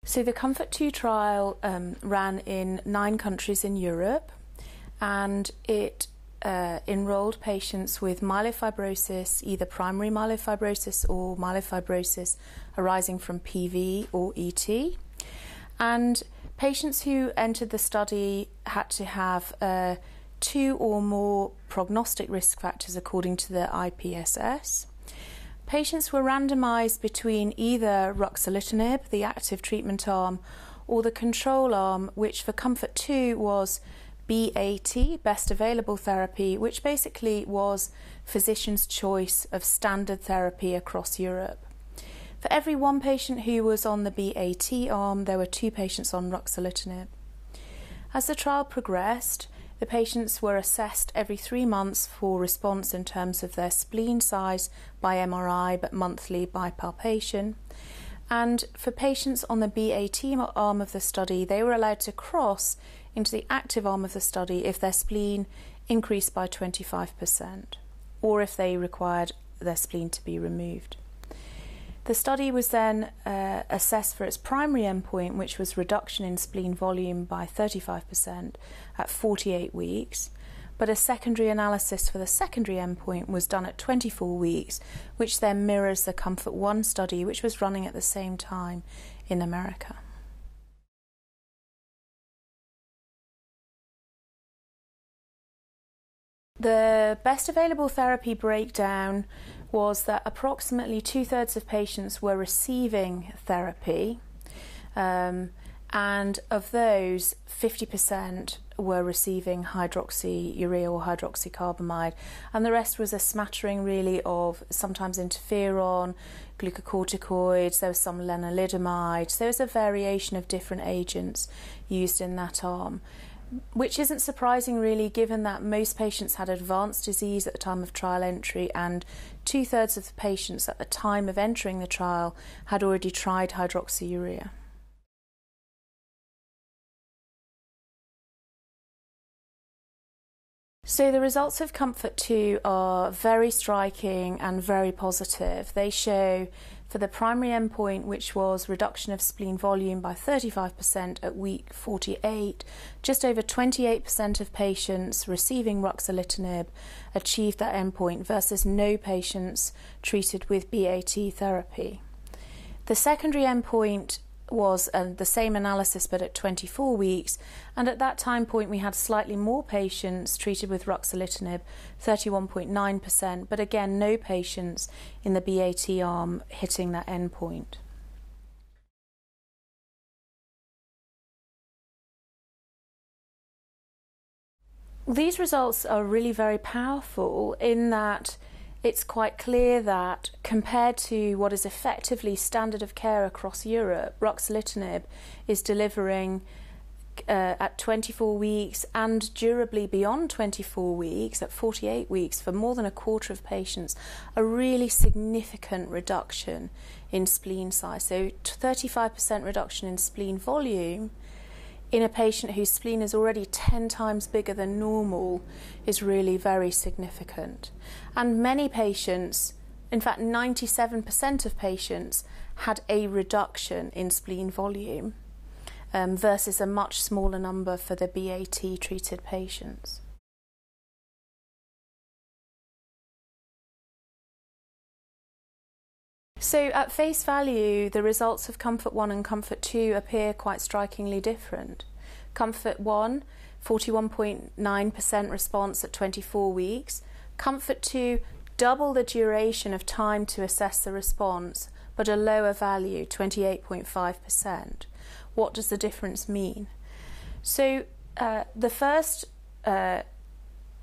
So the COMFORT-2 trial ran in 9 countries in Europe, and it enrolled patients with myelofibrosis, either primary myelofibrosis or myelofibrosis arising from PV or ET. And patients who entered the study had to have 2 or more prognostic risk factors according to the IPSS. Patients were randomized between either ruxolitinib, the active treatment arm, or the control arm, which for COMFORT-2 was BAT, best available therapy, which basically was physician's choice of standard therapy across Europe. For every 1 patient who was on the BAT arm, there were 2 patients on ruxolitinib. As the trial progressed, the patients were assessed every 3 months for response in terms of their spleen size by MRI, but monthly by palpation. And for patients on the BAT arm of the study, they were allowed to cross into the active arm of the study if their spleen increased by 25%, or if they required their spleen to be removed. The study was then assessed for its primary endpoint, which was reduction in spleen volume by 35% at 48 weeks, but a secondary analysis for the secondary endpoint was done at 24 weeks, which then mirrors the COMFORT-1 study, which was running at the same time in America. The best available therapy breakdown was that approximately 2/3 of patients were receiving therapy, and of those, 50% were receiving hydroxyurea or hydroxycarbamide, and the rest was a smattering really of sometimes interferon, glucocorticoids, there was some lenalidomide, so there was a variation of different agents used in that arm. Which isn't surprising really, given that most patients had advanced disease at the time of trial entry, and 2/3 of the patients at the time of entering the trial had already tried hydroxyurea. So the results of COMFORT-2 are very striking and very positive. They show for the primary endpoint, which was reduction of spleen volume by 35% at week 48, just over 28% of patients receiving ruxolitinib achieved that endpoint versus no patients treated with BAT therapy. The secondary endpoint was the same analysis but at 24 weeks, and at that time point we had slightly more patients treated with ruxolitinib, 31.9%, but again no patients in the BAT arm hitting that endpoint. These results are really very powerful in that it's quite clear that compared to what is effectively standard of care across Europe, ruxolitinib is delivering at 24 weeks and durably beyond 24 weeks, at 48 weeks, for more than a quarter of patients, a really significant reduction in spleen size. So 35% reduction in spleen volume in a patient whose spleen is already 10 times bigger than normal is really very significant. And many patients, in fact 97% of patients, had a reduction in spleen volume versus a much smaller number for the BAT treated patients. So at face value, the results of COMFORT-1 and COMFORT-2 appear quite strikingly different. COMFORT-1, 41.9% response at 24 weeks. COMFORT-2, double the duration of time to assess the response, but a lower value, 28.5%. What does the difference mean? So the first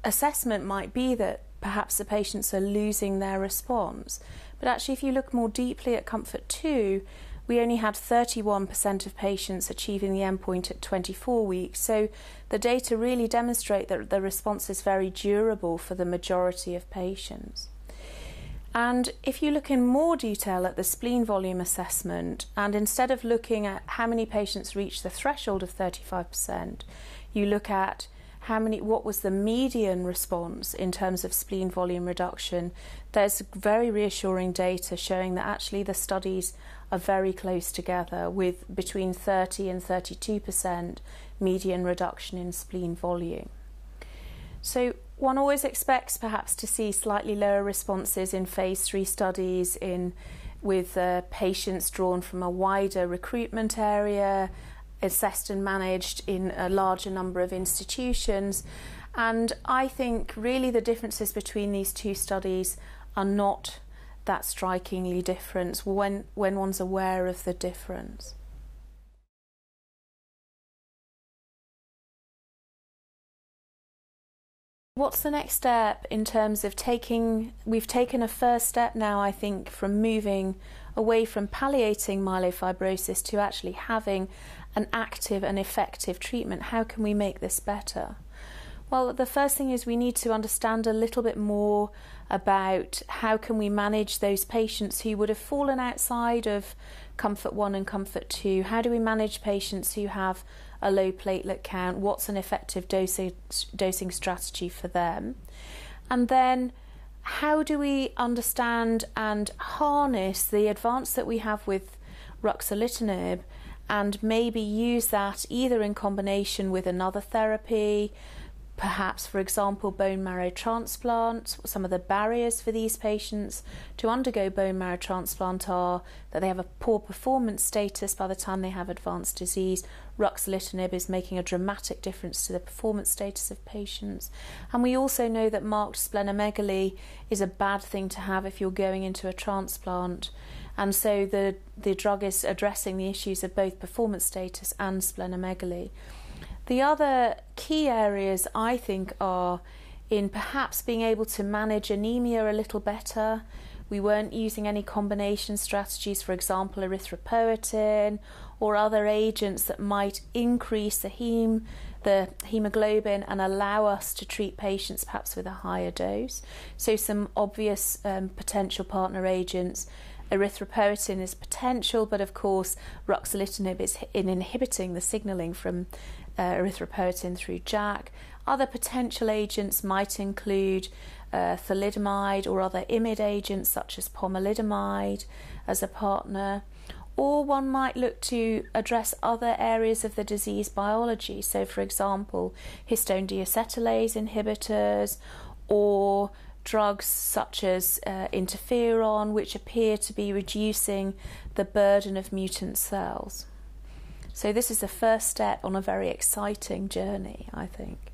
assessment might be that perhaps the patients are losing their response. But actually, if you look more deeply at COMFORT-2, we only had 31% of patients achieving the endpoint at 24 weeks. So the data really demonstrate that the response is very durable for the majority of patients. And if you look in more detail at the spleen volume assessment, and instead of looking at how many patients reach the threshold of 35%, you look at what was the median response in terms of spleen volume reduction, there's very reassuring data showing that actually the studies are very close together, with between 30 and 32% median reduction in spleen volume. So one always expects perhaps to see slightly lower responses in phase 3 studies with patients drawn from a wider recruitment area, assessed and managed in a larger number of institutions. And I think really the differences between these two studies are not that strikingly different when one's aware of the difference. What's the next step in terms of we've taken a first step now, I think, from moving away from palliating myelofibrosis to actually having an active and effective treatment. How can we make this better? Well, the first thing is we need to understand a little bit more about how can we manage those patients who would have fallen outside of Comfort 1 and Comfort 2. How do we manage patients who have a low platelet count? What's an effective dosing strategy for them? And then how do we understand and harness the advance that we have with ruxolitinib and maybe use that either in combination with another therapy, perhaps, for example, bone marrow transplant. Some of the barriers for these patients to undergo bone marrow transplant are that they have a poor performance status by the time they have advanced disease. Ruxolitinib is making a dramatic difference to the performance status of patients. And we also know that marked splenomegaly is a bad thing to have if you're going into a transplant. And so the drug is addressing the issues of both performance status and splenomegaly. The other key areas, I think, are in perhaps being able to manage anemia a little better. We weren't using any combination strategies, for example, erythropoietin or other agents that might increase the hemoglobin and allow us to treat patients perhaps with a higher dose. So some obvious potential partner agents. Erythropoietin is potential, but of course ruxolitinib is in inhibiting the signalling from erythropoietin through JAK. Other potential agents might include thalidomide or other IMiD agents such as pomalidomide as a partner. Or one might look to address other areas of the disease biology. So, for example, histone deacetylase inhibitors or drugs such as interferon, which appear to be reducing the burden of mutant cells. So this is the first step on a very exciting journey, I think.